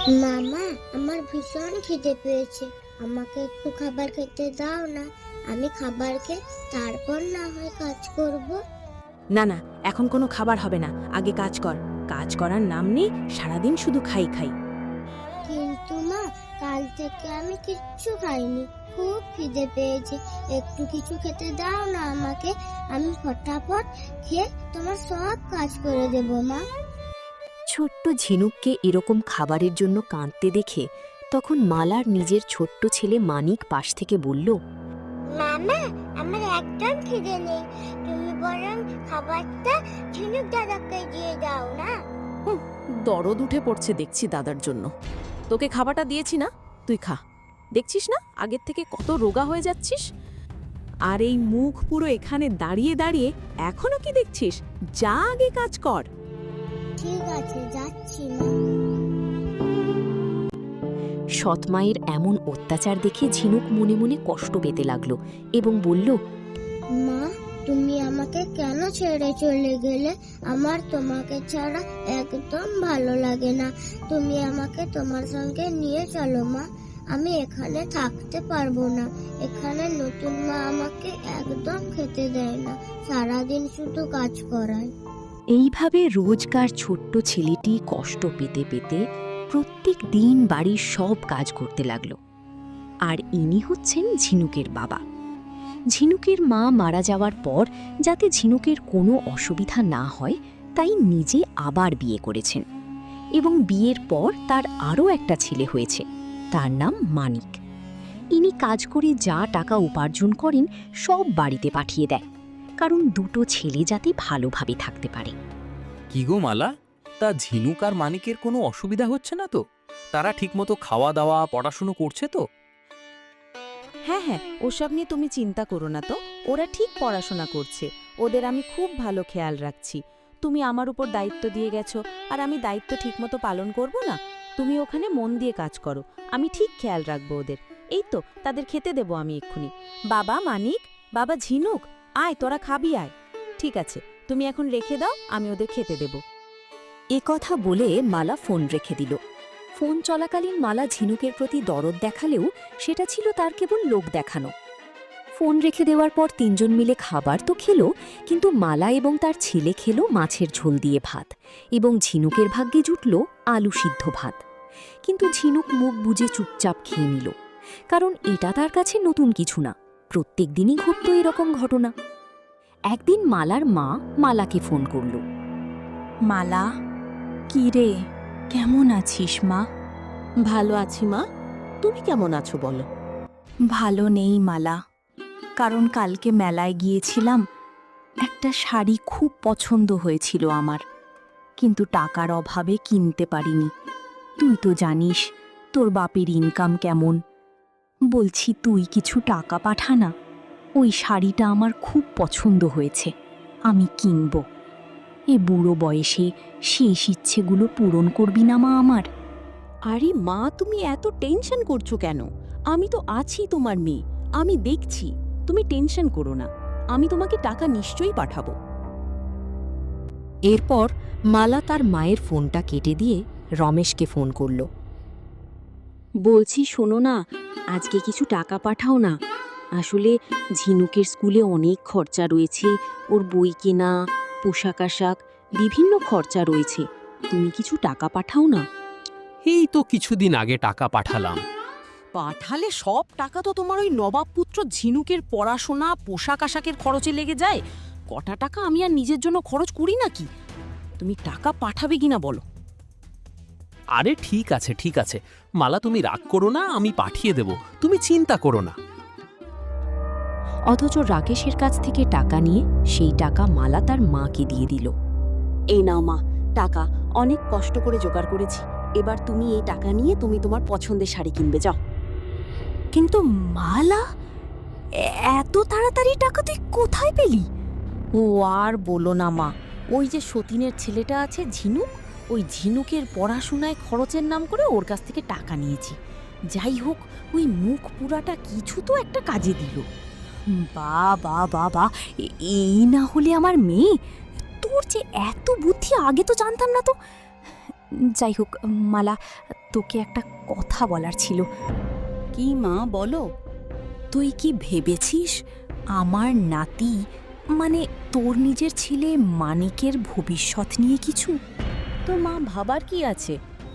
মামা, আমার ভীষণ খিদে পেয়েছে। আমাকে একটু খাবার খেতে দাও না। আমি খাবার খেয়ে তারপর না হয় কাজ করব। না না, এখন কোনো খাবার হবে না, আগে কাজ কর। কাজ করার নাম নেই, সারাদিন শুধু খাই খাই। কিন্তু মা, কাল থেকে আমি কিচ্ছু খাইনি। খুব খিদে পেয়েছে। একটু কিছু খেতে দাও না আমাকে। আমি ফটাফট খেয়ে তোমার সব কাজ করে দেব মা। ছোট্ট ঝিনুককে এরকম খাবারের জন্য কাঁদতে দেখে তখন মালার নিজের ছোট্ট ছেলে মানিক পাশ থেকে বলল, মামা, আমার একদম খিদে নেই। তুমি বরং খাবারটা ঝিনুক দাদাকে দিয়ে দাও না। দরদ উঠে পড়ছে দেখছি দাদার জন্য। তোকে খাবারটা দিয়েছি না, তুই খা। দেখছিস না আগের থেকে কত রোগা হয়ে যাচ্ছিস। আর এই মুখ পুরো এখানে দাঁড়িয়ে দাঁড়িয়ে এখনো কি দেখছিস? যা আগে কাজ কর। ঠিক আছে, যাচ্ছি মা। সৎমায়ের এমন অত্যাচার দেখে ঝিনুক মনে মনে কষ্ট পেতে লাগলো এবং বলল, মা, তুমি আমাকে কেন ছেড়ে চলে গেলে? আমার তোমাকে ছাড়া একদম ভালো লাগে না। তুমি আমাকে তোমার সঙ্গে নিয়ে চলো মা। আমি এখানে থাকতে পারবো না। এখানে নতুন মা আমাকে একদম খেতে দেয় না, সারাদিন শুধু কাজ করায়। এইভাবে রোজকার ছোট্ট ছেলেটি কষ্ট পেতে পেতে প্রত্যেক দিন বাড়ির সব কাজ করতে লাগল। আর ইনি হচ্ছেন ঝিনুকের বাবা। ঝিনুকের মা মারা যাওয়ার পর যাতে ঝিনুকের কোনো অসুবিধা না হয় তাই নিজে আবার বিয়ে করেছেন এবং বিয়ের পর তার আরও একটা ছেলে হয়েছে, তার নাম মানিক। ইনি কাজ করে যা টাকা উপার্জন করেন সব বাড়িতে পাঠিয়ে দেয়, কারণ দুটো ছেলে যাতে ভালোভাবে থাকতে পারে। কি গো মালা, তা ঝিনুক আর মানিকের কোনো অসুবিধা হচ্ছে না তো? তারা ঠিকমতো খাওয়া দাওয়া পড়াশুনো করছে তো? হ্যাঁ হ্যাঁ, ওসব নিয়ে তুমি চিন্তা করো না তো। ওরা ঠিক পড়াশোনা করছে। ওদের আমি খুব ভালো খেয়াল রাখছি। তুমি আমার উপর দায়িত্ব দিয়ে গেছো, আর আমি দায়িত্ব ঠিকমতো পালন করব না? তুমি ওখানে মন দিয়ে কাজ করো, আমি ঠিক খেয়াল রাখবো ওদের। এই তো তাদের খেতে দেবো আমি এক্ষুনি। বাবা মানিক, বাবা ঝিনুক, আয় তোরা খাবি আয়। ঠিক আছে, তুমি এখন রেখে দাও, আমি ওদের খেতে দেব। কথা বলে মালা ফোন রেখে দিল। ফোন চলাকালীন মালা ঝিনুকের প্রতি দরদ দেখালেও সেটা ছিল তার কেবল লোক দেখানো। ফোন রেখে দেওয়ার পর তিনজন মিলে খাবার তো খেলো, কিন্তু মালা এবং তার ছেলে খেলো মাছের ঝোল দিয়ে ভাত, এবং ঝিনুকের ভাগ্যে জুটল আলু সিদ্ধ ভাত। কিন্তু ঝিনুক মুখ বুজে চুপচাপ খেয়ে নিল, কারণ এটা তার কাছে নতুন কিছু না। প্রত্যেক দিনই ঘটত এরকম ঘটনা। একদিন মালার মা মালাকে ফোন করল। মালা, কি রে, কেমন আছিস মা? ভালো আছি মা, তুমি কেমন আছো বলো? ভালো নেই মালা, কারণ কালকে মেলায় গিয়েছিলাম। একটা শাড়ি খুব পছন্দ হয়েছিল আমার, কিন্তু টাকার অভাবে কিনতে পারিনি। তুই তো জানিস তোর বাপের ইনকাম কেমন। বলছি তুই কিছু টাকা পাঠা না, ওই শাড়িটা আমার খুব পছন্দ হয়েছে, আমি কিনব। এ বুড়ো বয়সে শেষ ইচ্ছেগুলো পূরণ করবি না মা আমার? আরে মা, তুমি এত টেনশন করছো কেন? আমি তো আছি তোমার মেয়ে, আমি দেখছি। তুমি টেনশন করো না, আমি তোমাকে টাকা নিশ্চয়ই পাঠাবো। এরপর মালা তার মায়ের ফোনটা কেটে দিয়ে রমেশকে ফোন করল। বলছি শোনো না, আজকে কিছু টাকা পাঠাও না। আসলে ঝিনুকের স্কুলে অনেক খরচা রয়েছে, ওর বই কেনা, পোশাক আশাক, বিভিন্ন খরচা রয়েছে। তুমি কিছু টাকা পাঠাও না। এই তো কিছুদিন আগে টাকা পাঠালাম। পাঠালে সব টাকা তো তোমার ওই নবাবপুত্র ঝিনুকের পড়াশোনা, পোশাক আশাকের খরচে লেগে যায়। কটা টাকা আমি আর নিজের জন্য খরচ করি নাকি? তুমি টাকা পাঠাবে কিনা বলো। আরে ঠিক আছে ঠিক আছে মালা, তুমি রাগ করো না, আমি পাঠিয়ে দেব, তুমি চিন্তা করো না। অথচ রাকেশের কাছ থেকে টাকা নিয়ে সেই টাকা মালা তার মাকে দিয়ে দিল। এই নাও মা টাকা, অনেক কষ্ট করে জোগাড় করেছি। এবার তুমি এই টাকা নিয়ে তুমি তোমার পছন্দের শাড়ি কিনবে, যাও। কিন্তু মালা, এত তাড়াতাড়ি টাকা তুই কোথায় পেলি? ও আর বলো না মা, ওই যে সতীনের ছেলেটা আছে ঝিনুক, ওই ঝিনুকের পড়াশোনায় খরচের নাম করে ওর কাছ থেকে টাকা নিয়েছি। যাই হোক, ওই মুখ পুরাটা কিছু তো একটা কাজে দিল। বাবা বাবা, এই না হলে আমার মেয়ে! তোর যে এত বুদ্ধি, আগে তো জানতাম না তো। যাই হোক মালা, তোকে একটা কথা বলার ছিল। কি মা, বলো। তুই কি ভেবেছিস আমার নাতি মানে তোর নিজের ছেলে মানিকের ভবিষ্যৎ নিয়ে কিছু? তো মা, ভাবার কি আছে?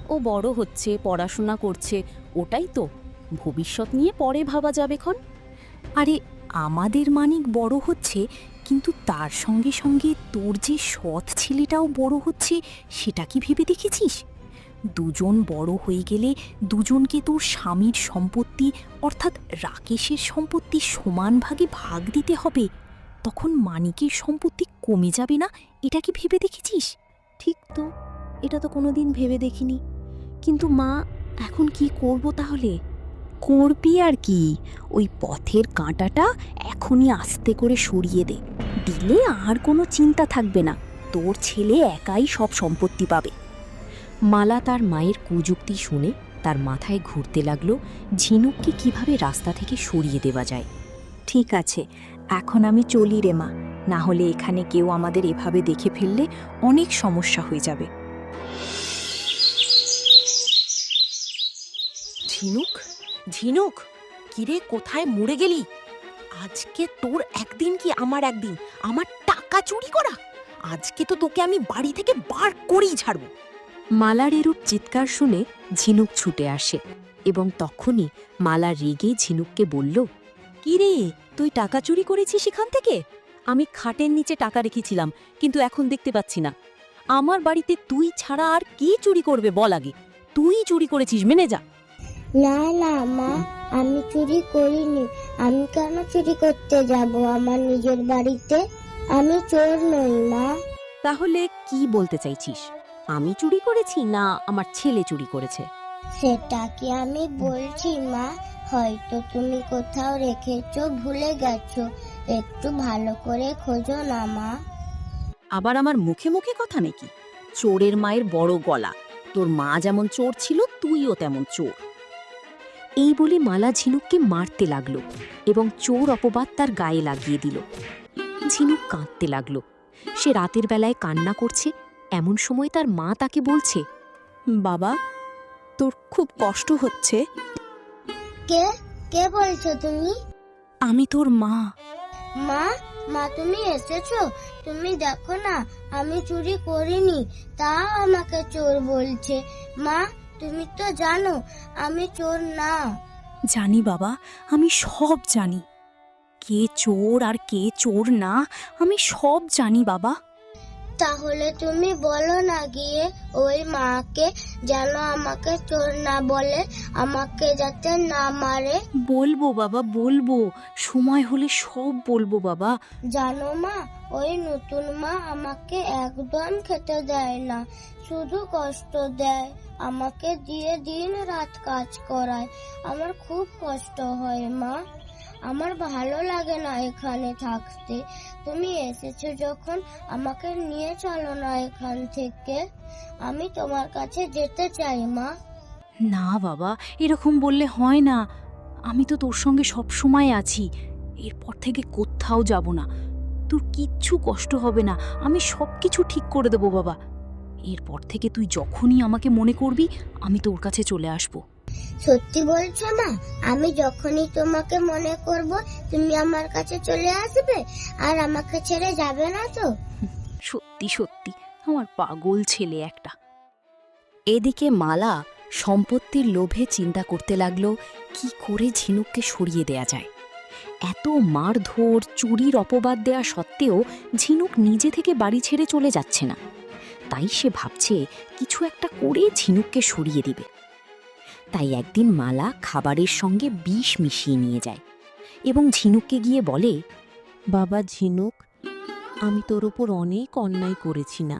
ও বড় হচ্ছে, পড়াশোনা করছে, ওটাই তো। ভবিষ্যৎ নিয়ে পরে ভাবা যাবে খন। আরে আমাদের মানিক বড় হচ্ছে, কিন্তু তার সঙ্গে সঙ্গে তোর যে সৎ ছেলেটাও বড় হচ্ছে, সেটা কি ভেবে দেখেছিস? দুজন বড় হয়ে গেলে দুজনকে তোর স্বামীর সম্পত্তি অর্থাৎ রাকেশের সম্পত্তি সমান ভাগে ভাগ দিতে হবে। তখন মানিকের সম্পত্তি কমে যাবে না, এটা কি ভেবে দেখেছিস? ঠিক তো, এটা তো কোনোদিন ভেবে দেখিনি। কিন্তু মা, এখন কি করব তাহলে? করবি আর কি, ওই পথের কাঁটাটা এখনই আস্তে করে সরিয়ে দে, দিলে আর কোনো চিন্তা থাকবে না, তোর ছেলে একাই সব সম্পত্তি পাবে। মালা তার মায়ের কুযুক্তি শুনে তার মাথায় ঘুরতে লাগলো ঝিনুককে কিভাবে রাস্তা থেকে সরিয়ে দেওয়া যায়। ঠিক আছে, এখন আমি চলি রে মা, না হলে এখানে কেউ আমাদের এভাবে দেখে ফেললে অনেক সমস্যা হয়ে যাবে। ঝিনুক, ঝিনুক, কিরে কোথায় মরে গেলি? আজকে তোর একদিন কি আমার একদিন, আমার টাকা চুরি করা, আজকে তো তোকে আমি বাড়ি থেকে বার করেই ছাড়বো। মালার এরূপ চিৎকার শুনে ঝিনুক ছুটে আসে এবং তখনই মালা রেগে ঝিনুককে বলল, কি রে, তুই টাকা চুরি করেছিস এখান থেকে? আমি খাটের নিচে টাকা রেখেছিলাম, কিন্তু এখন দেখতে পাচ্ছি না। আমার বাড়িতে তুই ছাড়া আর কে চুরি করবে বল আগে? তুই চুরি করেছিস, মেনে যা। না না মা, আমি চুরি করিনি। আমি কেন চুরি করতে যাব আমার নিজের বাড়িতে? আমি চোর নই মা। তাহলে কি বলতে চাইছিস? আমি চুরি করেছি না আমার ছেলে চুরি করেছে? সেটা কি আমি বলছি মা? হয়তো তুমি কোথাও রেখেছো, ভুলে গেছো। একটু ভালো করে খোঁজো না মা। আবার আমার মুখে মুখে কথা নাকি? চোরের মায়ের বড় গলা, তোর মা যেমন চোর ছিল তুইও তেমন চোর। এই বলে মালা ঝিনুককে মারতে লাগলো এবং চোর অপবাদ তার গায়ে লাগিয়ে দিল। ঝিনুক কাঁদতে লাগলো। সে রাতের বেলায় কান্না করছে, এমন সময় তার মা তাকে বলছে, বাবা, তোর খুব কষ্ট হচ্ছে? কে কে বলছো তুমি? আমি তোর মা। মা, মা তুমি এসেছো? তুমি দেখো না, আমি চুরি করিনি, তাও আমাকে চোর বলছে। মা, তুমি তো জানো আমি চোর না। জানি বাবা, আমি সব জানি, কে চোর আর কে চোর না আমি সব জানি বাবা। তাহলে তুমি বলো না গিয়ে ওই মাকে, যেন আমাকে চোর না বলে, আমাকে যাতে না মারে। বলবো বাবা, বলবো, সময় হলে সব বলবো বাবা। জানো মা, ওই নতুন মা আমাকে একদম খেতে দেয় না, শুধু কষ্ট দেয়। আমাকে দিয়ে দিন রাত কাজ করায়। আমার খুব কষ্ট হয় মা, আমার ভালো লাগে না এখানে থাকতে। তুমি এসেছো যখন আমাকে নিয়ে চলো না এখান থেকে। আমি তোমার কাছে যেতে চাই মা। না বাবা, এরকম বললে হয় না, আমি তো তোর সঙ্গে সব সময় আছি, এরপর থেকে কোথাও যাব না, তোর কিচ্ছু কষ্ট হবে না, আমি সব কিছু ঠিক করে দেবো বাবা। এরপর থেকে তুই যখনই আমাকে মনে করবি আমি তোর কাছে চলে আসবো। সত্যি বলছো মা? আমি যখনই তোমাকে মনে করব তুমি আমার কাছে চলে আসবে আর আমাকে ছেড়ে যাবে না তো? সত্যি সত্যি, আমার পাগল ছেলে একটা। এদিকে মালা সম্পত্তির লোভে চিন্তা করতে লাগলো কি করে ঝিনুককে সরিয়ে দেয়া যায়। এত মারধর চুরির অপবাদ দেয়া সত্ত্বেও ঝিনুক নিজে থেকে বাড়ি ছেড়ে চলে যাচ্ছে না। তাই সে ভাবছে কিছু একটা করে ঝিনুককে সরিয়ে দিবে। তাই একদিন মালা খাবারের সঙ্গে বিষ মিশিয়ে নিয়ে যায় এবং ঝিনুককে গিয়ে বলে, বাবা ঝিনুক, আমি তোর ওপর অনেক অন্যায় করেছি না,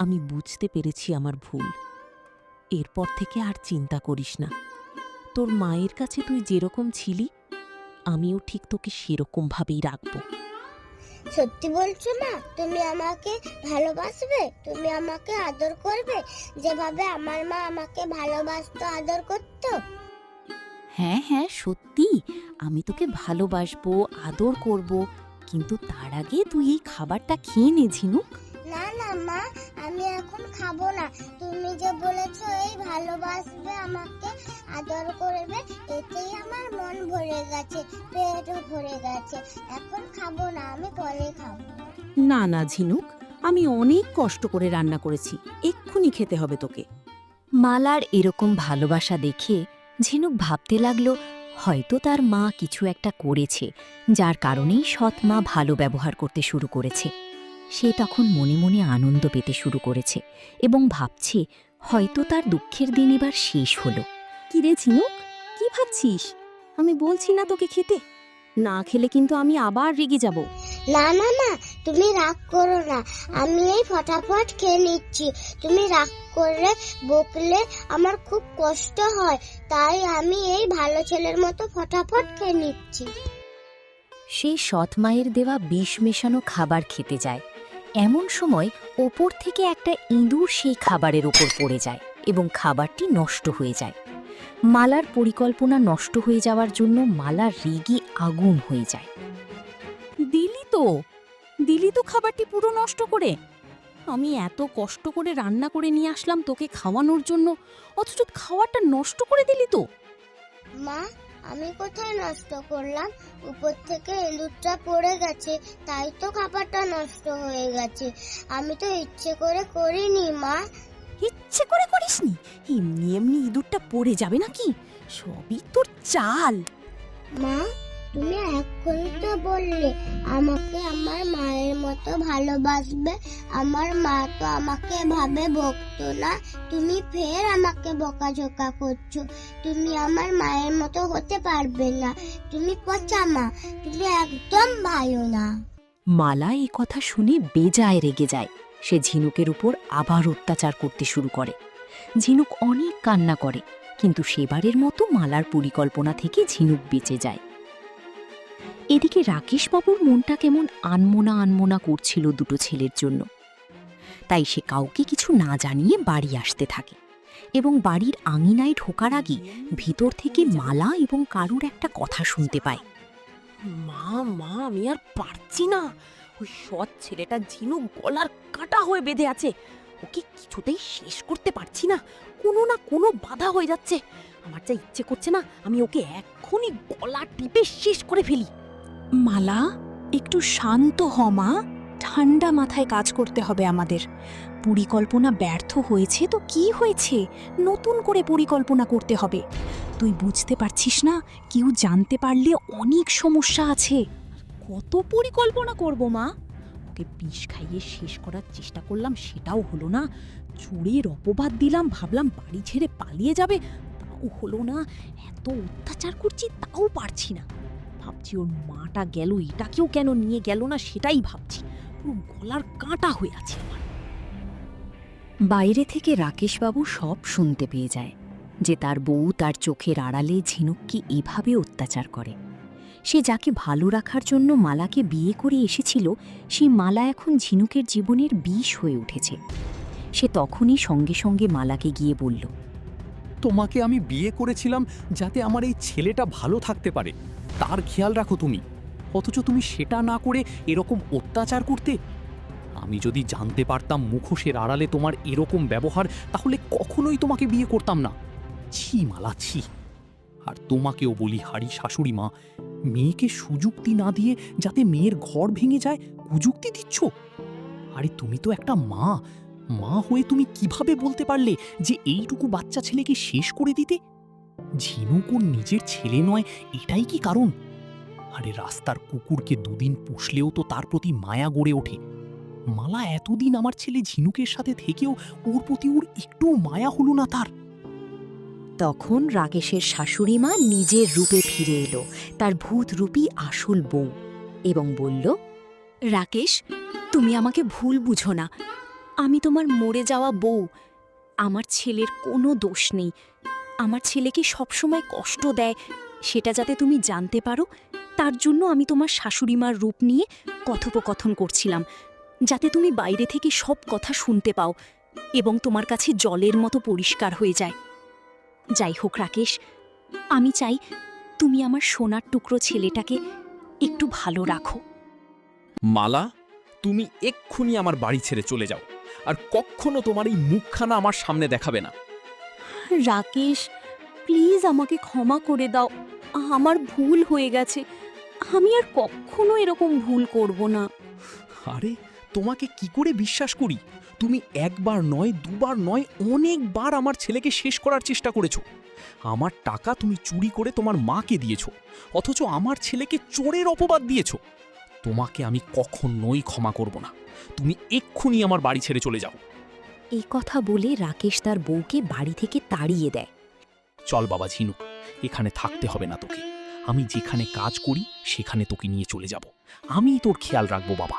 আমি বুঝতে পেরেছি আমার ভুল। এরপর থেকে আর চিন্তা করিস না, তোর মায়ের কাছে তুই যেরকম ছিলি আমিও ঠিক তোকে সেরকম ভাবেই রাখবো। সত্যি বলছো মা? তুমি আমাকে ভালোবাসবে? তুমি আমাকে আদর করবে যেভাবে আমার মা আমাকে ভালোবাসতো, আদর করতো? হ্যাঁ হ্যাঁ, সত্যি আমি তোকে ভালোবাসবো, আদর করব, কিন্তু তার আগে তুই এই খাবারটা খেয়ে নে ঝিনুক। না না মা, আমি এখন খাবো না। তুমি যে বলেছো এই ভালোবাসবে, আমাকে আদর করবে, এতেই আমার মন ভরে গেছে, পেটও ভরে গেছে। এখন খাবো না, আমি পরে খাবো। না না ঝিনুক, আমি অনেক কষ্ট করে রান্না করেছি, এক্ষুনি খেতে হবে তোকে। মালার এরকম ভালোবাসা দেখে ঝিনুক ভাবতে লাগলো হয়তো তার মা কিছু একটা করেছে, যার কারণেই সৎ মা ভালো ব্যবহার করতে শুরু করেছে। সে তখন মনে মনে আনন্দ পেতে শুরু করেছে এবং ভাবছে হয়তো তার দুঃখের দিন এবার শেষ হলো। কিরে ঝিনুক, কি ভাবছিস? আমি বলছি না তোকে খেতে, না খেলে কিন্তু আমি আবার রেগে যাব। না না মা, তুমি রাগ করো না, আমি এই ফটাফট খেয়ে নিচ্ছি। তুমি রাগ করে বকলে আমার খুব কষ্ট হয়, তাই আমি এই ভালো ছেলের মতো ফটাফট খেয়ে নিচ্ছি। সে সৎ মায়ের দেওয়া বিষ মেশানো খাবার খেতে যায়। এমন সময় ওপর থেকে একটা ইঁদুর সেই খাবারের ওপর পড়ে যায় এবং খাবারটি নষ্ট হয়ে যায়। মালার পরিকল্পনা নষ্ট হয়ে যাওয়ার জন্য মালা রেগে আগুন হয়ে যায়। দিলি তো খাবারটি পুরো নষ্ট করে। আমি এত কষ্ট করে রান্না করে নিয়ে আসলাম তোকে খাওয়ানোর জন্য, অথচ খাবারটা নষ্ট করে দিলি তো। মা, আমি কোথায় নষ্ট করলাম? উপর থেকে ইঁদুরটা পড়ে গেছে, তাই তো খাবারটা নষ্ট হয়ে গেছে। আমি তো ইচ্ছে করে করিনি মা। ইচ্ছে করে করিসনি, এমনি এমনি ইঁদুরটা পড়ে যাবে নাকি? সবই তোর চাল। মা, তুমি এক্ষুনি তো বললে আমাকে আমার মায়ের মতো ভালোবাসবে। আমার মা তো আমাকে ভাবে বকতো না, তুমি ফের আমাকে বকাঝকা করছো। তুমি আমার মায়ের মতো হতে পারবে না, তুমি পচা মা, তুমি একদম ভালো না। মালা এই কথা শুনে বেজায় রেগে যায়। সে ঝিনুকের উপর আবার অত্যাচার করতে শুরু করে। ঝিনুক অনেক কান্না করে, কিন্তু সেবারের মতো মালার পরিকল্পনা থেকে ঝিনুক বেঁচে যায়। এদিকে রাকেশবাবুর মনটা কেমন আনমোনা আনমোনা করছিল দুটো ছেলের জন্য। তাই সে কাউকে কিছু না জানিয়ে বাড়ি আসতে থাকে এবং বাড়ির আঙিনায় ঢোকার আগে ভিতর থেকে মালা এবং কারুর একটা কথা শুনতে পায়। মা আমি আর পারছি না, ওই সৎ ছেলেটা ঝিনুক গলার কাটা হয়ে বেঁধে আছে, ওকে কিছুতেই শেষ করতে পারছি না, কোনো না কোনো বাধা হয়ে যাচ্ছে। আমার যা ইচ্ছে করছে না, আমি ওকে এক্ষুনি গলা টিপে শেষ করে ফেলি। মালা, একটু শান্ত হ মা, ঠান্ডা মাথায় কাজ করতে হবে আমাদের। পরিকল্পনা ব্যর্থ হয়েছে তো কি হয়েছে, নতুন করে পরিকল্পনা করতে হবে। তুই বুঝতে পারছিস না, কেউ জানতে পারলে অনেক সমস্যা আছে। কত পরিকল্পনা করব মা? ওকে বিষ খাইয়ে শেষ করার চেষ্টা করলাম, সেটাও হলো না। চোরের অপবাদ দিলাম, ভাবলাম বাড়ি ছেড়ে পালিয়ে যাবে, তাও হলো না। এত অত্যাচার করছি তাও পারছি না। ভাবছি ওর মাটা গেল, এটাকেও কেন নিয়ে গেল না সেটাই ভাবছি। পুরো গলার কাঁটা হয়ে আছে আমার। বাইরে থেকে রাকেশবাবু সব শুনতে পেয়ে যায় যে তার বউ তার চোখের আড়ালে ঝিনুককে এভাবে অত্যাচার করে। সে যাকে ভালো রাখার জন্য মালাকে বিয়ে করে এসেছিল, সেই মালা এখন ঝিনুকের জীবনের বিষ হয়ে উঠেছে। সে তখনই সঙ্গে সঙ্গে মালাকে গিয়ে বলল, তোমাকে আমি বিয়ে করেছিলাম যাতে আমার এই ছেলেটা ভালো থাকতে পারে, তার খেয়াল রাখো তুমি, অথচ তুমি সেটা না করে এরকম অত্যাচার করতে। আমি যদি জানতে পারতাম মুখোশের আড়ালে তোমার এরকম ব্যবহার, তাহলে কখনোই তোমাকে বিয়ে করতাম না। ছি মালা, ছি। আর তোমাকেও বলি হাড়ি শাশুড়ি মা, মেয়েকে সুযুক্তি না দিয়ে যাতে মেয়ের ঘর ভেঙে যায় কুযুক্তি দিচ্ছ। আরে তুমি তো একটা মা, মা হয়ে তুমি কিভাবে বলতে পারলে যে এইটুকু বাচ্চা ছেলেকে শেষ করে দিতে? ঝিনুক ওর নিজের ছেলে নয়, এটাই কি কারণ? আরে রাস্তার কুকুরকে দুদিন পুষলেও তো তার প্রতি মায়া গড়ে ওঠে। মালা এতদিন আমার ছেলে ঝিনুকের সাথে থেকেও ওর প্রতি ওর একটু মায়া হলো না তার। তখন রাকেশের শাশুড়ি মা নিজের রূপে ফিরে এলো, তার ভূতরূপী আসল বউ, এবং বলল, রাকেশ, তুমি আমাকে ভুল বুঝো না, আমি তোমার মরে যাওয়া বউ। আমার ছেলের কোনো দোষ নেই। আমার ছেলেকে সবসময় কষ্ট দেয়, সেটা যাতে তুমি জানতে পারো, তার জন্য আমি তোমার শাশুড়িমার রূপ নিয়ে কথোপকথন করছিলাম, যাতে তুমি বাইরে থেকে সব কথা শুনতে পাও এবং তোমার কাছে জলের মতো পরিষ্কার হয়ে যায়। যাই হোক রাকেশ, আমি চাই তুমি আমার সোনার টুকরো ছেলেটাকে একটু ভালো রাখো। মালা, তুমি এক্ষুনি আমার বাড়ি ছেড়ে চলে যাও, আর কখনো তোমার এই মুখখানা আমার সামনে দেখাবে না। রাকেশ, প্লিজ আমাকে ক্ষমা করে দাও। আমার ভুল হয়ে গেছে। আমি আর কখনো এরকম ভুল করব না। আরে তোমাকে কি করে বিশ্বাস করি? তুমি একবার নয়, দুবার নয়, অনেকবার আমার ছেলেকে শেষ করার চেষ্টা করেছো। আমার টাকা তুমি চুরি করে তোমার মাকে দিয়েছো, অথচ আমার ছেলেকে চোরের অপবাদ দিয়েছো। তোমাকে আমি কখনোই ক্ষমা করব না। তুমি এক্ষুনি আমার বাড়ি ছেড়ে চলে যাও। এই কথা বলে রাকেশ তার বউকে বাড়ি থেকে তাড়িয়ে দেয়। চল বাবা ঝিনুক, এখানে থাকতে হবে না তোকে। আমি যেখানে কাজ করি সেখানে তোকে নিয়ে চলে যাব। আমিই তোর খেয়াল রাখবো বাবা।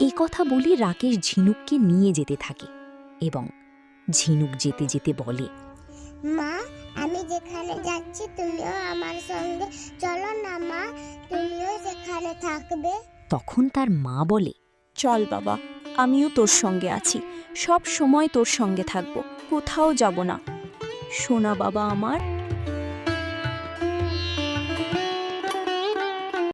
এই কথা বলে রাকেশ ঝিনুককে নিয়ে যেতে থাকে এবং ঝিনুক যেতে যেতে বলে, মা, আমি যেখানে যাচ্ছি তুমিও আমার সঙ্গে চলো না মা, তুমিও সেখানে থাকবে। তখন তার মা বলে, চল বাবা, আমিও তোর সঙ্গে আছি। সব সময় তোর সঙ্গে থাকবো, কোথাও যাব না। সোনা বাবা আমার।